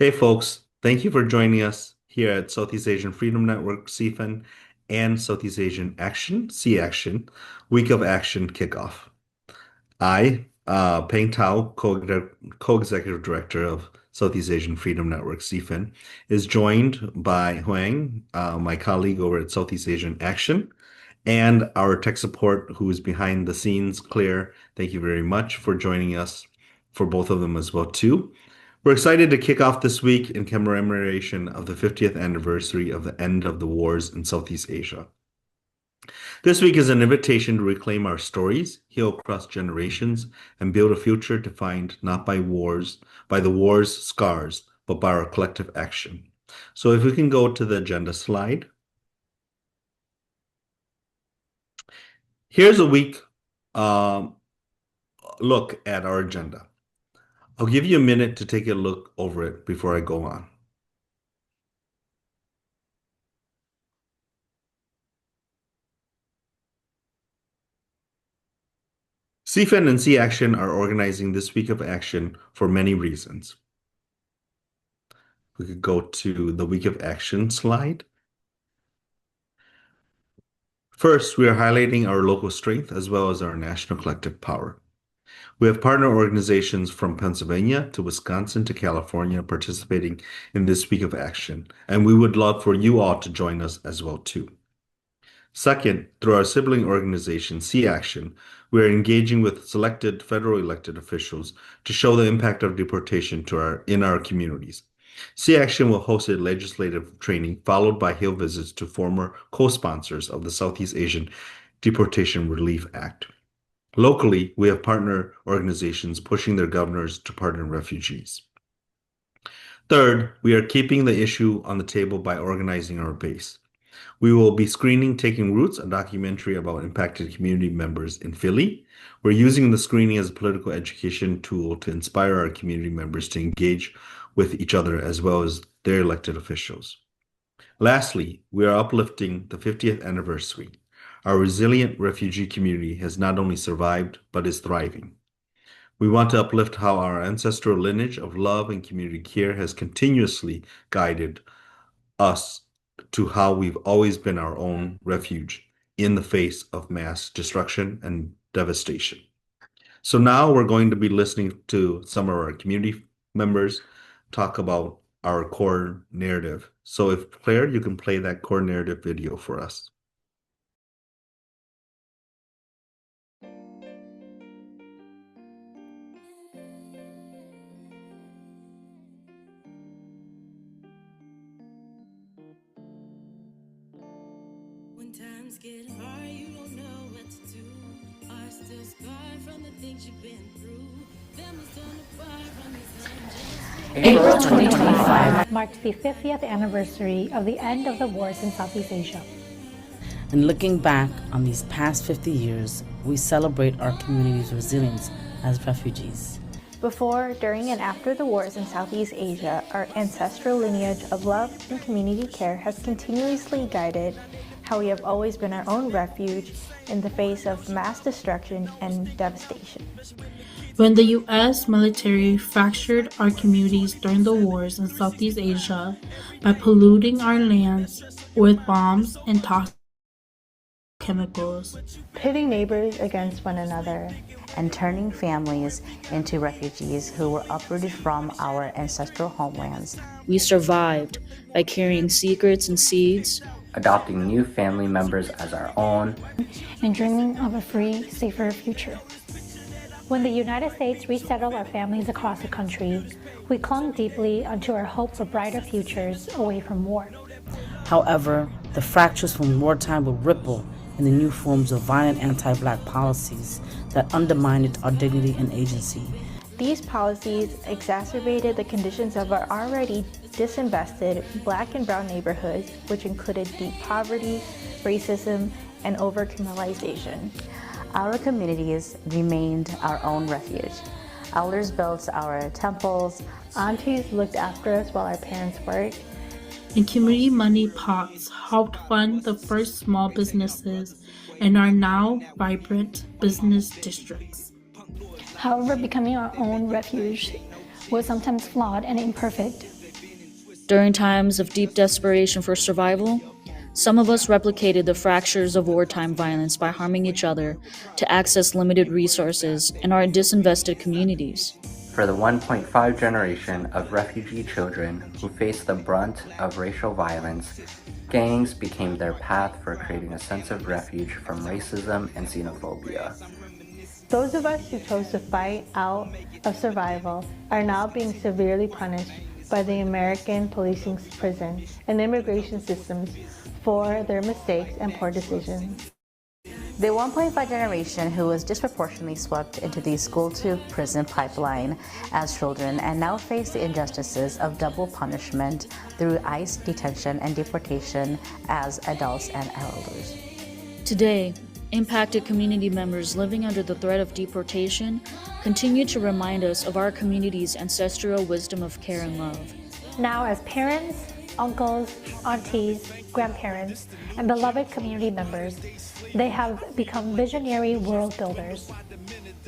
Hey folks, thank you for joining us here at Southeast Asian Freedom Network, SEAFN, and Southeast Asian Action, SEACtion, Week of Action Kickoff. Peng Tao, Co-Executive Director of Southeast Asian Freedom Network, SEAFN, is joined by Huang, my colleague over at Southeast Asian Action, and our tech support who is behind the scenes, Claire. Thank you very much for joining us for both of them as well too. We're excited to kick off this week in commemoration of the 50th anniversary of the end of the wars in Southeast Asia. This week is an invitation to reclaim our stories, heal across generations, and build a future defined not by the war's scars, but by our collective action. So if we can go to the agenda slide. Here's a week um, look at our agenda. I'll give you a minute to take a look over it before I go on. SEAFN and SEACtion are organizing this week of action for many reasons. We could go to the week of action slide. First, we are highlighting our local strength as well as our national collective power. We have partner organizations from Pennsylvania to Wisconsin to California participating in this week of action, and we would love for you all to join us as well too. Second, through our sibling organization, SEACtion, we are engaging with selected federal elected officials to show the impact of deportation in our communities. SEACtion will host a legislative training followed by Hill visits to former co-sponsors of the Southeast Asian Deportation Relief Act. Locally, we have partner organizations pushing their governors to pardon refugees. Third, we are keeping the issue on the table by organizing our base. We will be screening Taking Roots, a documentary about impacted community members in Philly. We're using the screening as a political education tool to inspire our community members to engage with each other as well as their elected officials. Lastly, we are uplifting the 50th anniversary. Our resilient refugee community has not only survived, but is thriving. We want to uplift how our ancestral lineage of love and community care has continuously guided us to how we've always been our own refuge in the face of mass destruction and devastation. So now we're going to be listening to some of our community members talk about our core narrative. So if Claire, you can play that core narrative video for us. When times get hard, you don't know what to do. Are still scarred from the things you've been through. Families torn apart from these April 2025 marked the 50th anniversary of the end of the wars in Southeast Asia. And looking back on these past 50 years, we celebrate our community's resilience as refugees. Before, during, and after the wars in Southeast Asia, our ancestral lineage of love and community care has continuously guided how we have always been our own refuge in the face of mass destruction and devastation. When the U.S. military fractured our communities during the wars in Southeast Asia by polluting our lands with bombs and toxic chemicals, Pitting neighbors against one another, and turning families into refugees who were uprooted from our ancestral homelands. We survived by carrying secrets and seeds, adopting new family members as our own, and dreaming of a free, safer future. When the United States resettled our families across the country, we clung deeply onto our hope for brighter futures away from war. However, the fractures from wartime will ripple in the new forms of violent anti-Black policies that undermined our dignity and agency. These policies exacerbated the conditions of our already disinvested Black and brown neighborhoods, which included deep poverty, racism, and overcriminalization. Our communities remained our own refuge. Elders built our temples. Aunties looked after us while our parents worked. and community money pots helped fund the first small businesses and are now vibrant business districts. However, becoming our own refuge was sometimes flawed and imperfect. During times of deep desperation for survival, some of us replicated the fractures of wartime violence by harming each other to access limited resources in our disinvested communities. For the 1.5 generation of refugee children who face the brunt of racial violence, gangs became their path for creating a sense of refuge from racism and xenophobia. Those of us who chose to fight out of survival are now being severely punished by the American policing, prison, and immigration systems for their mistakes and poor decisions. The 1.5 generation who was disproportionately swept into the school-to-prison pipeline as children and now face the injustices of double punishment through ICE detention and deportation as adults and elders. Today, impacted community members living under the threat of deportation continue to remind us of our community's ancestral wisdom of care and love. Now, as parents, uncles, aunties, grandparents, and beloved community members, they have become visionary world builders,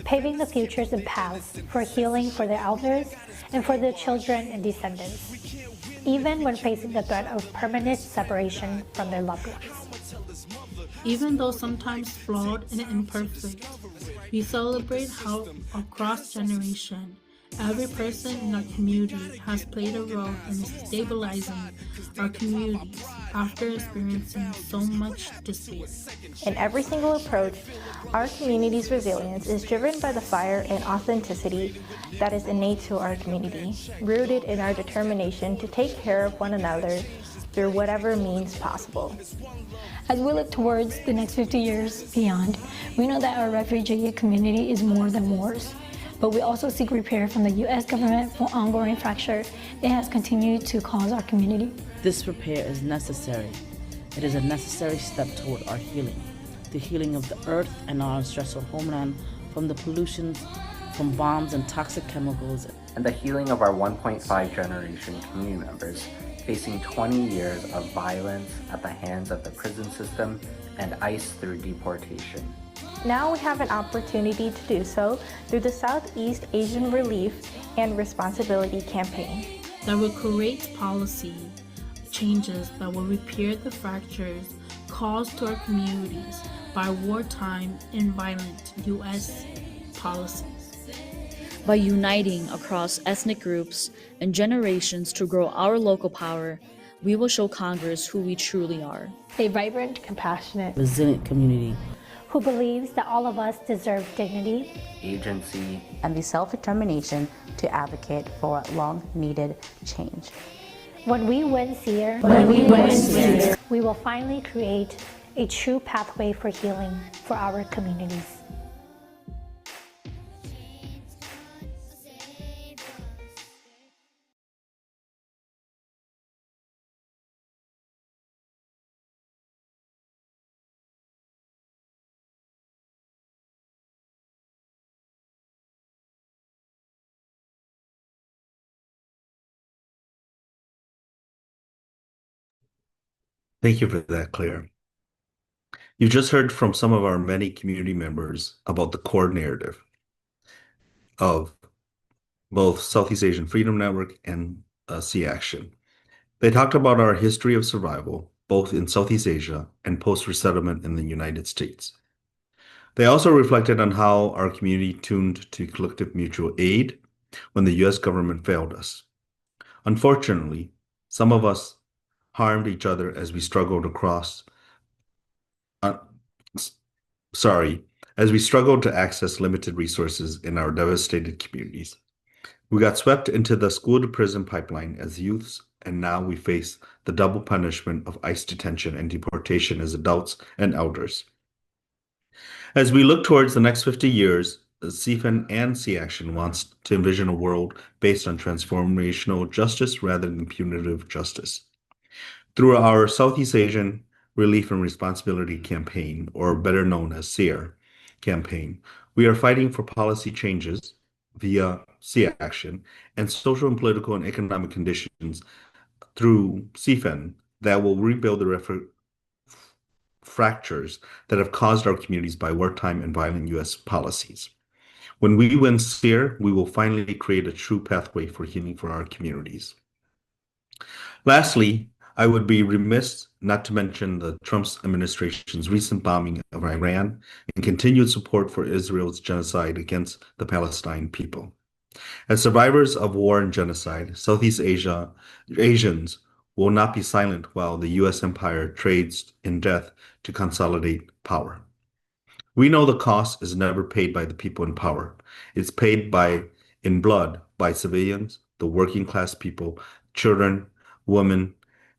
paving the futures and paths for healing for their elders and for their children and descendants, even when facing the threat of permanent separation from their loved ones. Even though sometimes flawed and imperfect, we celebrate how across generation, every person in our community has played a role in stabilizing our communities after experiencing so much despair. In every single approach, our community's resilience is driven by the fire and authenticity that is innate to our community, rooted in our determination to take care of one another through whatever means possible. As we look towards the next 50 years beyond, we know that our refugee community is more than wars, but we also seek repair from the U.S. government for ongoing fracture it has continued to cause our community. This repair is necessary. It is a necessary step toward our healing, the healing of the earth and our ancestral homeland from the pollutions from bombs and toxic chemicals, and the healing of our 1.5 generation community members facing 20 years of violence at the hands of the prison system and ICE through deportation. Now we have an opportunity to do so through the Southeast Asian Relief and Responsibility Campaign. That will create policy changes that will repair the fractures caused to our communities by wartime and violent U.S. policies. By uniting across ethnic groups and generations to grow our local power, we will show Congress who we truly are. A vibrant, compassionate, resilient community who believes that all of us deserve dignity, agency, and the self-determination to advocate for long-needed change. When we win SEAFN, we will finally create a true pathway for healing for our communities. Thank you for that, Claire. You just heard from some of our many community members about the core narrative of both Southeast Asian Freedom Network and SEAFN. They talked about our history of survival, both in Southeast Asia and post-resettlement in the United States. They also reflected on how our community tuned to collective mutual aid when the U.S. government failed us. Unfortunately, some of us harmed each other as we struggled to access limited resources in our devastated communities. We got swept into the school-to-prison pipeline as youths, and now we face the double punishment of ICE detention and deportation as adults and elders. As we look towards the next 50 years, SEAFN and SEAFN wants to envision a world based on transformational justice rather than punitive justice. Through our Southeast Asian Relief and Responsibility Campaign, or better known as SEAR campaign, we are fighting for policy changes via SEAFN and social and political and economic conditions through SEAFN that will rebuild the fractures that have caused our communities by wartime and violent U.S. policies. When we win SEAR, we will finally create a true pathway for healing for our communities. Lastly, I would be remiss not to mention the Trump administration's recent bombing of Iran and continued support for Israel's genocide against the Palestine people. As survivors of war and genocide, Asians will not be silent while the U.S. empire trades in death to consolidate power. We know the cost is never paid by the people in power. It's paid in blood by civilians, the working class people, children, women,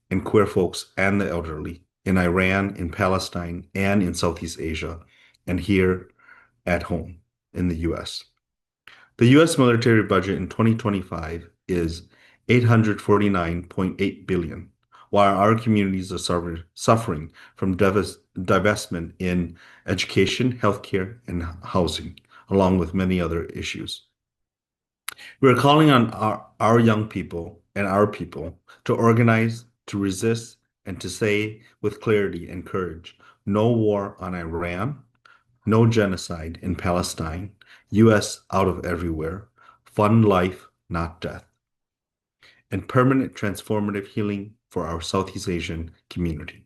and queer folks, and the elderly in Iran, in Palestine, and in Southeast Asia, and here at home in the U.S. The U.S. military budget in 2025 is 849.8 billion, while our communities are suffering from divestment in education, healthcare, and housing, along with many other issues. We are calling on our young people and our people to organize, to resist, and to say with clarity and courage, no war on Iran, no genocide in Palestine, U.S. out of everywhere, fund life, not death, and permanent transformative healing for our Southeast Asian community.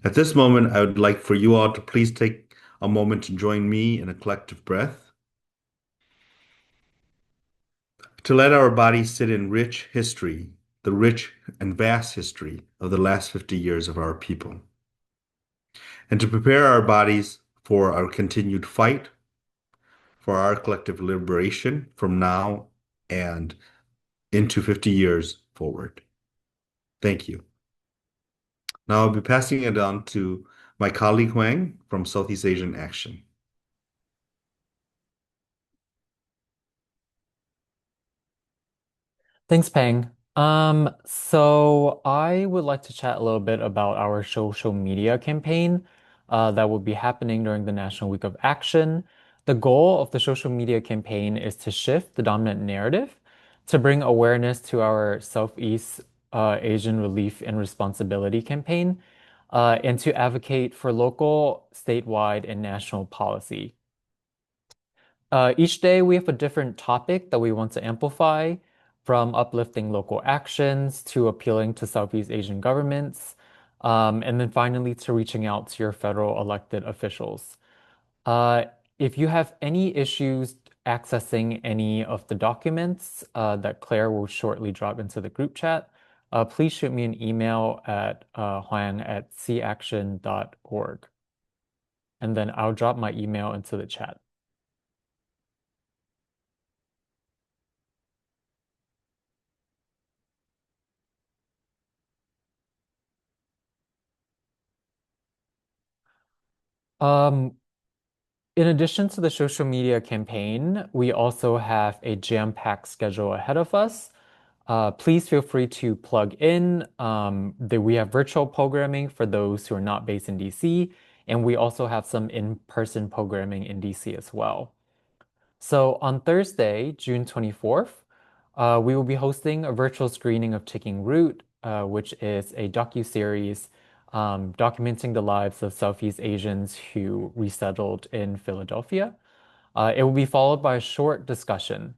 At this moment, I would like for you all to please take a moment to join me in a collective breath, to let our bodies sit in rich history, the rich and vast history of the last 50 years of our people, and to prepare our bodies for our continued fight for our collective liberation from now and into 50 years forward. Thank you. Now I'll be passing it on to my colleague Huang from Southeast Asian Action. Thanks, Peng. So I would like to chat a little bit about our social media campaign that will be happening during the National Week of Action. The goal of the social media campaign is to shift the dominant narrative, to bring awareness to our Southeast Asian Relief and Responsibility campaign, and to advocate for local, statewide, and national policy. Each day we have a different topic that we want to amplify, from uplifting local actions to appealing to Southeast Asian governments, and then finally to reaching out to your federal elected officials. Uh, if you have any issues accessing any of the documents that Claire will shortly drop into the group chat, please shoot me an email at huang@seaction.org. And then I'll drop my email into the chat. Um, in addition to the social media campaign, we also have a jam-packed schedule ahead of us. Please feel free to plug in. We have virtual programming for those who are not based in DC, and we also have some in-person programming in DC as well. So on Thursday, June 24th, we will be hosting a virtual screening of Taking Root, which is a docuseries documenting the lives of Southeast Asians who resettled in Philadelphia. It will be followed by a short discussion.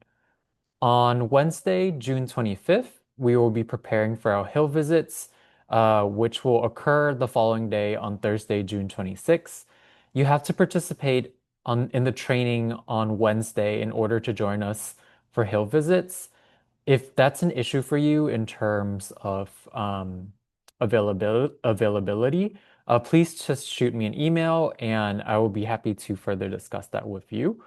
On Wednesday, June 25th, we will be preparing for our Hill visits, which will occur the following day on Thursday, June 26th. You have to participate in the training on Wednesday in order to join us for Hill visits. If that's an issue for you in terms of availability, please just shoot me an email and I will be happy to further discuss that with you.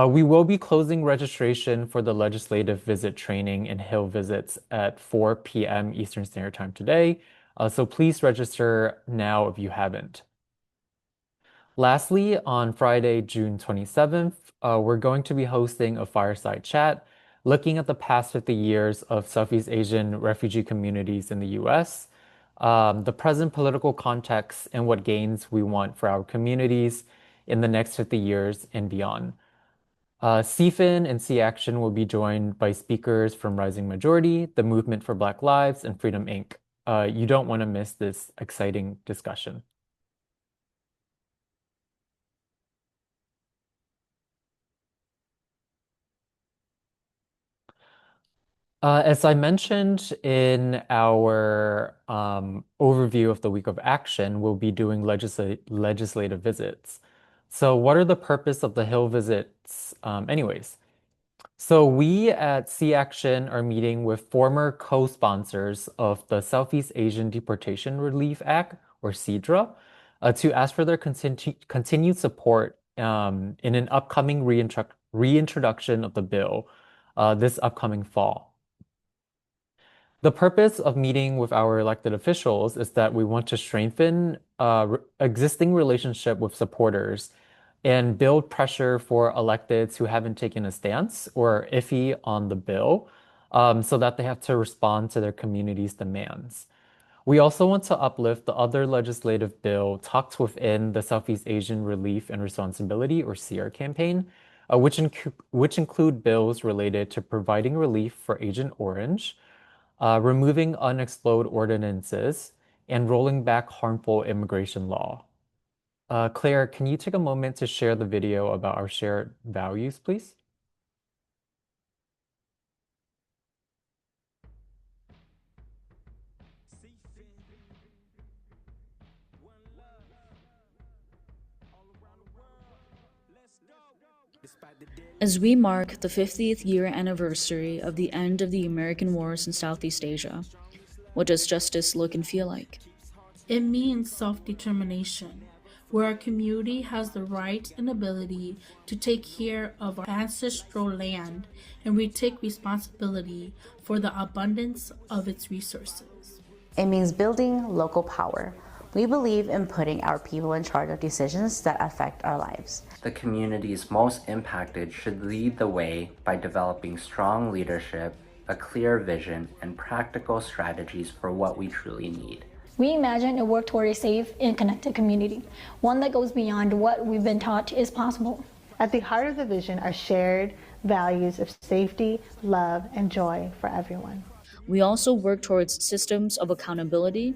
We will be closing registration for the legislative visit training and Hill visits at 4 p.m. Eastern Standard Time today, so please register now if you haven't. Lastly, on Friday, June 27th, we're going to be hosting a fireside chat looking at the past 50 years of Southeast Asian refugee communities in the US, the present political context, and what gains we want for our communities in the next 50 years and beyond. SEAFN and SEACtion will be joined by speakers from Rising Majority, the Movement for Black Lives, and Freedom Inc. You don't want to miss this exciting discussion. As I mentioned in our overview of the week of action, we'll be doing legislative visits. So, what are the purpose of the Hill visits, anyways? So, we at SEAFN are meeting with former co-sponsors of the Southeast Asian Deportation Relief Act, or SEDRA, to ask for their continued support in an upcoming reintroduction of the bill this upcoming fall. The purpose of meeting with our elected officials is that we want to strengthen existing relationship with supporters and build pressure for electeds who haven't taken a stance or iffy on the bill, so that they have to respond to their community's demands. We also want to uplift the other legislative bill talked within the Southeast Asian Relief and Responsibility, or SEAR campaign, which include bills related to providing relief for Agent Orange, removing unexploded ordinances, and rolling back harmful immigration law. Claire, can you take a moment to share the video about our shared values, please? As we mark the 50th year anniversary of the end of the American wars in Southeast Asia, what does justice look and feel like? It means self-determination, where our community has the right and ability to take care of our ancestral land, and we take responsibility for the abundance of its resources. It means building local power. We believe in putting our people in charge of decisions that affect our lives. The communities most impacted should lead the way by developing strong leadership, a clear vision, and practical strategies for what we truly need. We imagine and work toward a safe and connected community, one that goes beyond what we've been taught is possible. At the heart of the vision are shared values of safety, love, and joy for everyone. We also work towards systems of accountability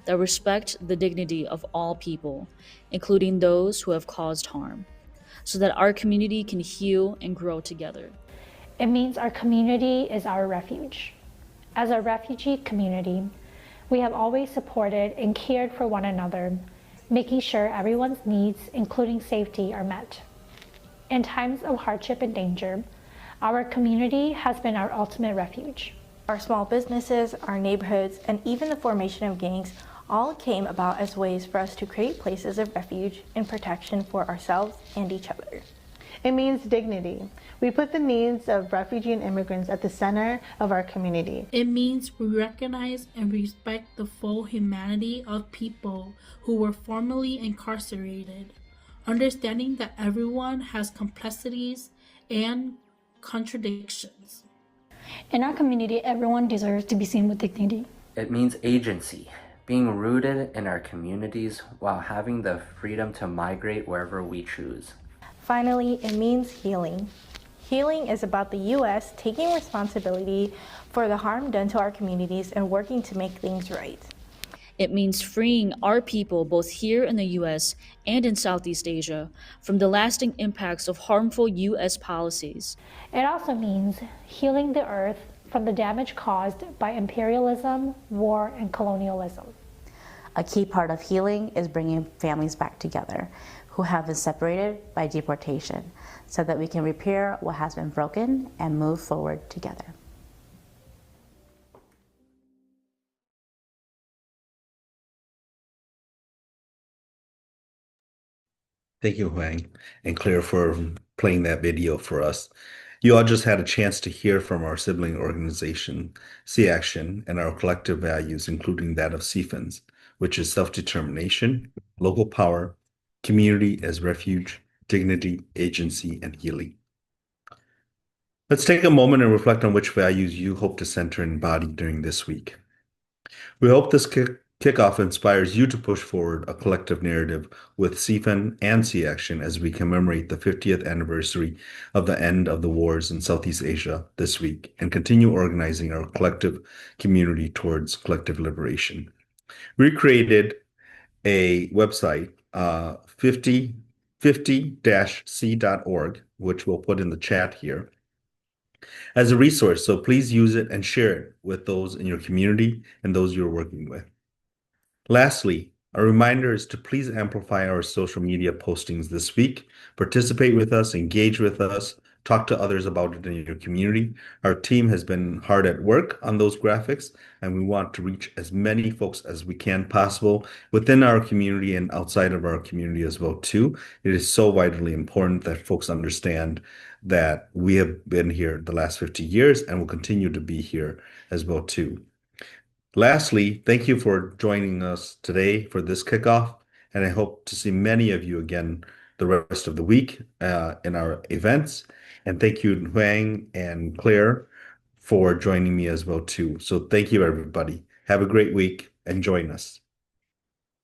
that respect the dignity of all people, including those who have caused harm, so that our community can heal and grow together. It means our community is our refuge. As a refugee community, we have always supported and cared for one another, making sure everyone's needs, including safety, are met. In times of hardship and danger, our community has been our ultimate refuge. Our small businesses, our neighborhoods, and even the formation of gangs all came about as ways for us to create places of refuge and protection for ourselves and each other. It means dignity. We put the needs of refugee and immigrants at the center of our community. It means we recognize and respect the full humanity of people who were formerly incarcerated, understanding that everyone has complexities and contradictions. In our community, everyone deserves to be seen with dignity. It means agency, being rooted in our communities while having the freedom to migrate wherever we choose. Finally, it means healing. Healing is about the U.S. taking responsibility for the harm done to our communities and working to make things right. It means freeing our people both here in the US and in Southeast Asia from the lasting impacts of harmful US policies. It also means healing the earth from the damage caused by imperialism, war, and colonialism. A key part of healing is bringing families back together who have been separated by deportation, so that we can repair what has been broken and move forward together. Thank you, Huang and Claire, for playing that video for us. You all just had a chance to hear from our sibling organization, SEAFN, and our collective values, including that of SEAFN's, which is self-determination, local power, community as refuge, dignity, agency, and healing. Let's take a moment and reflect on which values you hope to center and embody during this week. We hope this kickoff inspires you to push forward a collective narrative with SEAFN and SEAFN as we commemorate the 50th anniversary of the end of the wars in Southeast Asia this week and continue organizing our collective community towards collective liberation. We created a website, 50-c.org, which we'll put in the chat here. as a resource. So please use it and share it with those in your community and those you're working with. Lastly, a reminder is to please amplify our social media postings this week. Participate with us, engage with us, talk to others about it in your community. Our team has been hard at work on those graphics, and we want to reach as many folks as we can possible within our community and outside of our community as well too. It is so vitally important that folks understand that we have been here the last 50 years and will continue to be here as well too. Lastly, thank you for joining us today for this kickoff, and I hope to see many of you again the rest of the week in our events. And thank you, Huang and Claire, for joining me as well too. So thank you, everybody. Have a great week and join us.